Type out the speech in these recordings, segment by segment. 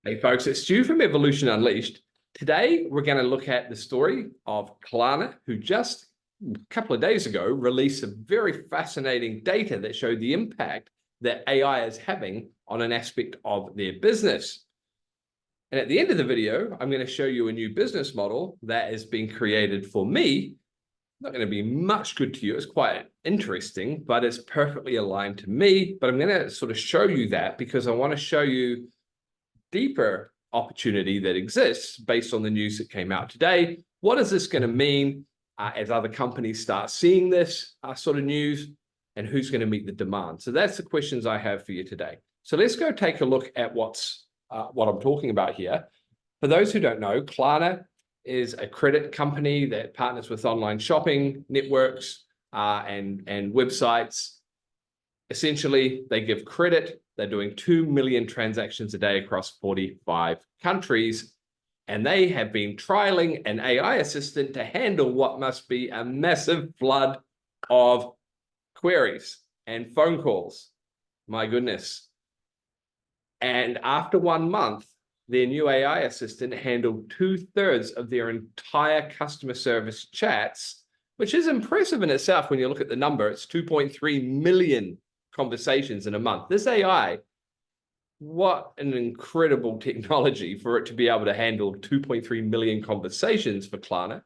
Hey folks, it's Stu from Evolution Unleashed. Today, we're going to look at the story of Klarna, who just a couple of days ago released some very fascinating data that showed the impact that AI is having on an aspect of their business. And at the end of the video, I'm going to show you a new business model that is being created for me. Not going to be much good to you. It's quite interesting, but it's perfectly aligned to me. But I'm going to sort of show you that because I want to show you deeper opportunity that exists based on the news that came out today. What is this going to mean as other companies start seeing this sort of news, and who's going to meet the demand? So that's the questions I have for you today. So let's go take a look at what I'm talking about here. For those who don't know, Klarna is a credit company that partners with online shopping networks and websites. Essentially, they give credit. They're doing 2 million transactions a day across 45 countries, and they have been trialing an AI assistant to handle what must be a massive flood of queries and phone calls. My goodness. And after 1 month, their new AI assistant handled 2/3 of their entire customer service chats, which is impressive in itself when you look at the number. It's 2.3 million conversations in a month. This AI, what an incredible technology for it to be able to handle 2.3 million conversations for Klarna.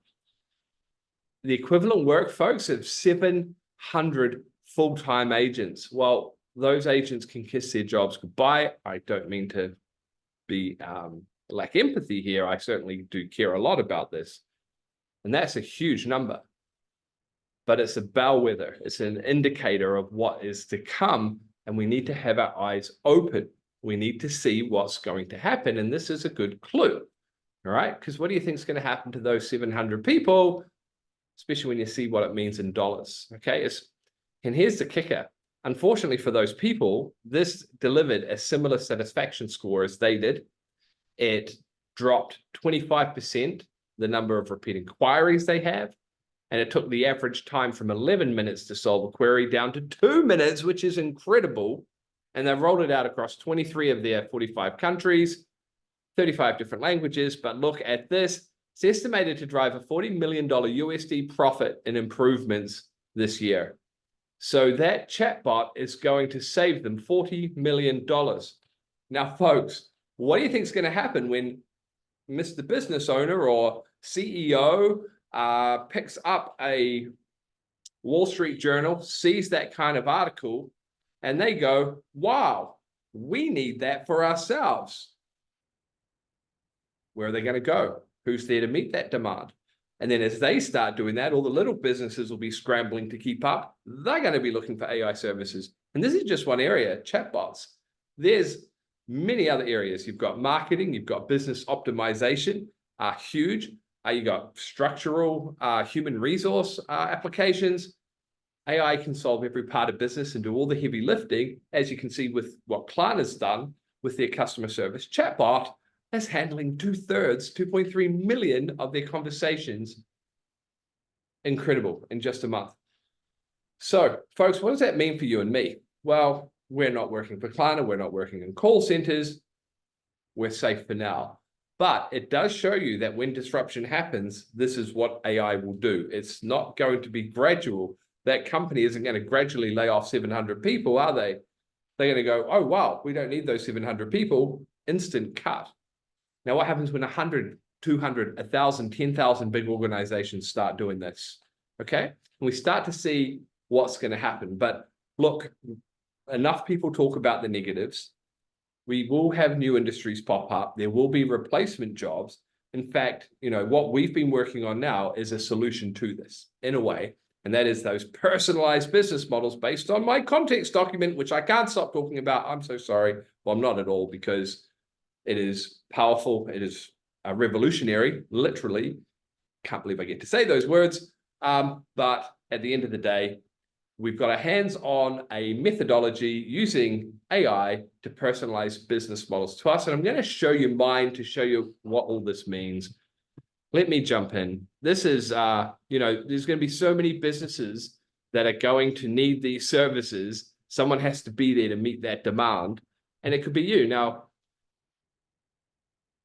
The equivalent work, folks, of 700 full-time agents. Well, those agents can kiss their jobs goodbye. I don't mean to be lack empathy here. I certainly do care a lot about this. And that's a huge number. But it's a bellwether. It's an indicator of what is to come. And we need to have our eyes open. We need to see what's going to happen. And this is a good clue. All right? Because what do you think is going to happen to those 700 people, especially when you see what it means in dollars? Okay? And here's the kicker. Unfortunately for those people, this delivered a similar satisfaction score as they did. It dropped 25% the number of repeat inquiries they have. And it took the average time from 11 minutes to solve a query down to 2 minutes, which is incredible. And they've rolled it out across 23 of their 45 countries, 35 different languages. But look at this. It's estimated to drive a $40 million USD profit in improvements this year. So that chatbot is going to save them $40 million. Now, folks, what do you think is going to happen when Mr. Business Owner or CEO picks up a Wall Street Journal, sees that kind of article, and they go, wow, we need that for ourselves? Where are they going to go? Who's there to meet that demand? And then as they start doing that, all the little businesses will be scrambling to keep up. They're going to be looking for AI services. And this is just one area, chatbots. There's many other areas. You've got marketing, you've got business optimization, huge. You got structural human resource applications. AI can solve every part of business and do all the heavy lifting, as you can see with what Klarna's done with their customer service chatbot. That's handling 2/3, 2.3 million of their conversations. Incredible in just a month. So, folks, what does that mean for you and me? Well, we're not working for Klarna. We're not working in call centers. We're safe for now. But it does show you that when disruption happens, this is what AI will do. It's not going to be gradual. That company isn't going to gradually lay off 700 people, are they? They're going to go, oh, wow, we don't need those 700 people. Instant cut. Now, what happens when 100, 200, 1,000, 10,000 big organizations start doing this? Okay? And we start to see what's going to happen. But look, enough people talk about the negatives. We will have new industries pop up. There will be replacement jobs. In fact, what we've been working on now is a solution to this in a way. And that is those personalized business models based on my context document, which I can't stop talking about. I'm so sorry. Well, I'm not at all, because it is powerful. It is revolutionary, literally. Can't believe I get to say those words. But at the end of the day, we've got our hands on a methodology using AI to personalize business models to us. And I'm going to show you mine to show you what all this means. Let me jump in. This is, there's going to be so many businesses that are going to need these services. Someone has to be there to meet that demand. And it could be you. Now,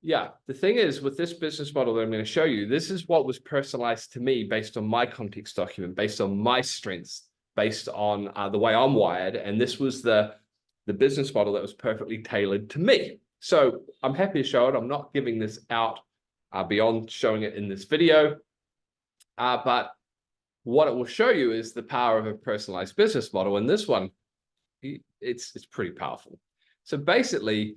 Yeah, the thing is with this business model that I'm going to show you, this is what was personalized to me based on my context document, based on my strengths, based on the way I'm wired. And this was the business model that was perfectly tailored to me. So I'm happy to show it. I'm not giving this out beyond showing it in this video. But what it will show you is the power of a personalized business model. And this one, it's pretty powerful. So basically,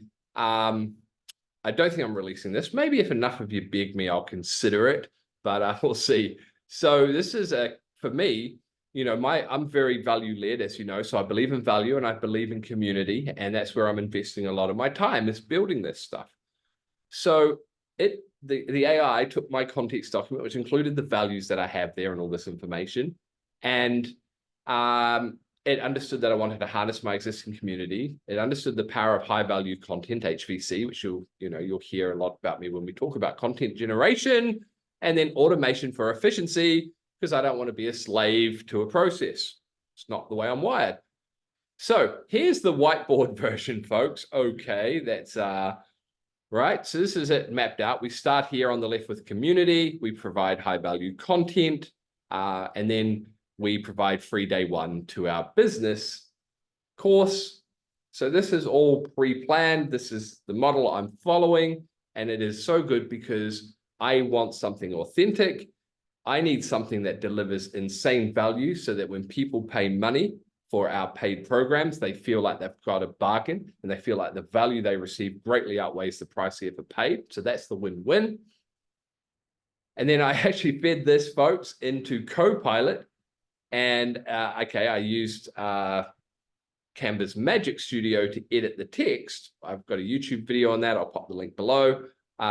I don't think I'm releasing this. Maybe if enough of you beg me, I'll consider it, but we'll see. So this is for me, I'm very value-led, as you know, so I believe in value and I believe in community, and that's where I'm investing a lot of my time is building this stuff. So the AI took my context document, which included the values that I have there and all this information, and it understood that I wanted to harness my existing community. It understood the power of high-value content, HVC, which you'll hear a lot about me when we talk about content generation, and then automation for efficiency, because I don't want to be a slave to a process. It's not the way I'm wired. So here's the whiteboard version, folks. Okay, that's right. So this is it mapped out. We start here on the left with community. We provide high-value content, and then we provide free day one to our business course. So this is all pre-planned. This is the model I'm following. And it is so good because I want something authentic. I need something that delivers insane value so that when people pay money for our paid programs, they feel like they've got a bargain and they feel like the value they receive greatly outweighs the price they ever paid. So that's the win-win. And then I actually fed this, folks, into Copilot. And I used Canva's Magic Studio to edit the text. I've got a YouTube video on that. I'll pop the link below.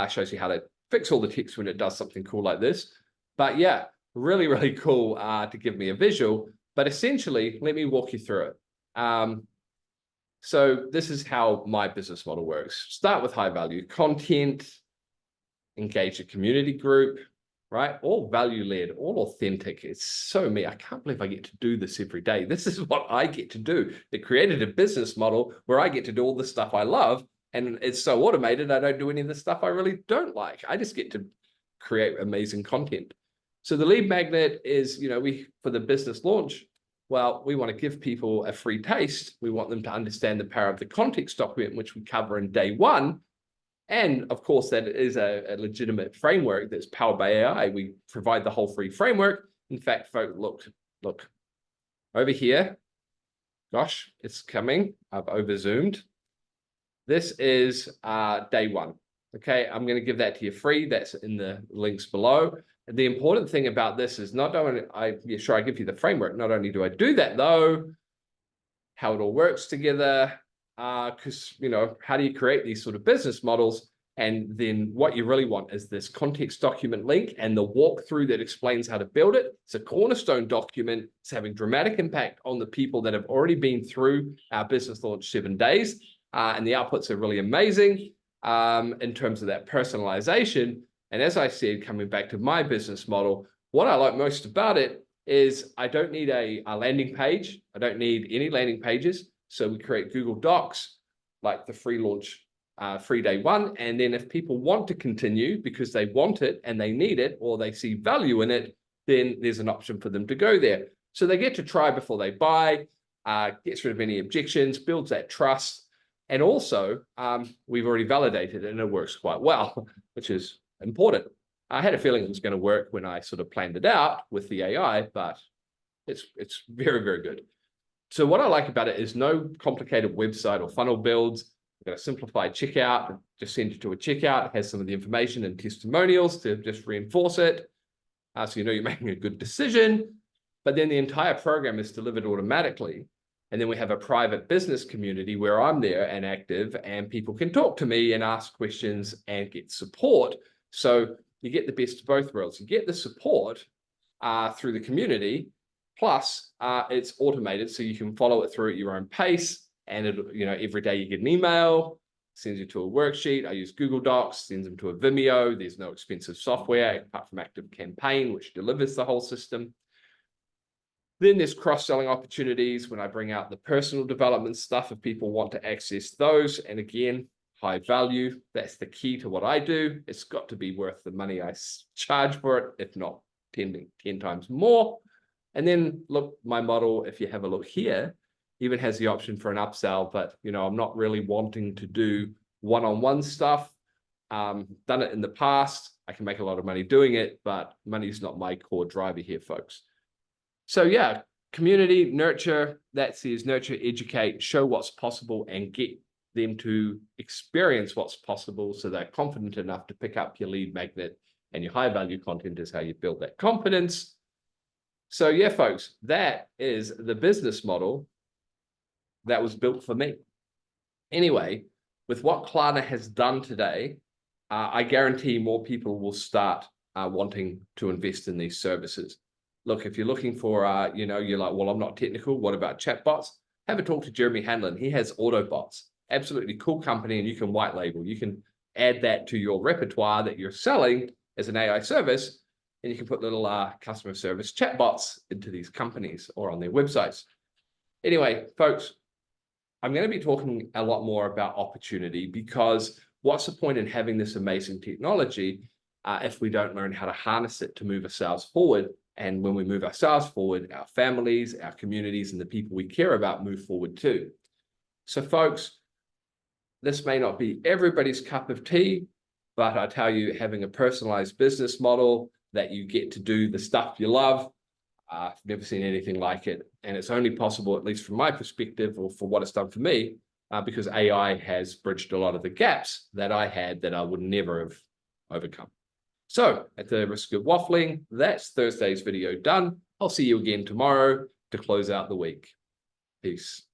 Shows you how to fix all the text when it does something cool like this. But yeah, really, really cool to give me a visual. But essentially, let me walk you through it. So this is how my business model works. Start with high value content, engage a community group, right? All value-led, all authentic. It's so me. I can't believe I get to do this every day. This is what I get to do. They created a business model where I get to do all the stuff I love, and it's so automated, I don't do any of the stuff I really don't like. I just get to create amazing content. So the lead magnet is, for the business launch, well, we want to give people a free taste. We want them to understand the power of the context document, which we cover in day one. And of course, that is a legitimate framework that's powered by AI. We provide the whole free framework. In fact, folks, look over here. Gosh, it's coming. I've over zoomed. This is day one. Okay, I'm going to give that to you free. That's in the links below. And the important thing about this is not only I give you the framework. Not only do I do that though, how it all works together. Because, how do you create these sort of business models? And then what you really want is this context document link and the walkthrough that explains how to build it. It's a cornerstone document. It's having dramatic impact on the people that have already been through our business launch 7 days. And the outputs are really amazing in terms of that personalization. And as I said, coming back to my business model, what I like most about it is I don't need a landing page. I don't need any landing pages. So we create Google Docs, like the free launch, free day one. And then if people want to continue because they want it and they need it, or they see value in it, then there's an option for them to go there. So they get to try before they buy, gets rid of any objections, builds that trust. And also, we've already validated it and it works quite well, which is important. I had a feeling it was going to work when I sort of planned it out with the AI, but it's very, very good. So what I like about it is no complicated website or funnel builds. We've got a simplified checkout, just send it to a checkout. It has some of the information and testimonials to just reinforce it. So you're making a good decision. But then the entire program is delivered automatically. And then we have a private business community where I'm there and active, and people can talk to me and ask questions and get support. So you get the best of both worlds. You get the support through the community. Plus, it's automated, so you can follow it through at your own pace. And every day you get an email, sends you to a worksheet. I use Google Docs, sends them to a Vimeo. There's no expensive software apart from ActiveCampaign, which delivers the whole system. Then there's cross-selling opportunities when I bring out the personal development stuff if people want to access those. And again, high value. That's the key to what I do. It's got to be worth the money I charge for it, if not 10 times more. And then look, my model, if you have a look here, even has the option for an upsell, but I'm not really wanting to do one-on-one stuff. Done it in the past. I can make a lot of money doing it, but money is not my core driver here, folks. So yeah, community, nurture, that says nurture, educate, show what's possible, and get them to experience what's possible so they're confident enough to pick up your lead magnet, and your high value content is how you build that confidence. So yeah, folks, that is the business model that was built for me. Anyway, with what Klarna has done today, I guarantee more people will start wanting to invest in these services. Look, if you're looking for, you're like, well, I'm not technical. What about chatbots? Have a talk to Jeremy Hanlon. He has Autobots. Absolutely cool company, and you can white label. You can add that to your repertoire that you're selling as an AI service, and you can put little customer service chatbots into these companies or on their websites. Anyway, folks, I'm going to be talking a lot more about opportunity, because what's the point in having this amazing technology if we don't learn how to harness it to move ourselves forward? And when we move ourselves forward, our families, our communities, and the people we care about move forward too. So folks, this may not be everybody's cup of tea, but I tell you, having a personalized business model that you get to do the stuff you love, I've never seen anything like it. And it's only possible, at least from my perspective, or for what it's done for me, because AI has bridged a lot of the gaps that I had that I would never have overcome. So at the risk of waffling, that's Thursday's video done. I'll see you again tomorrow to close out the week. Peace.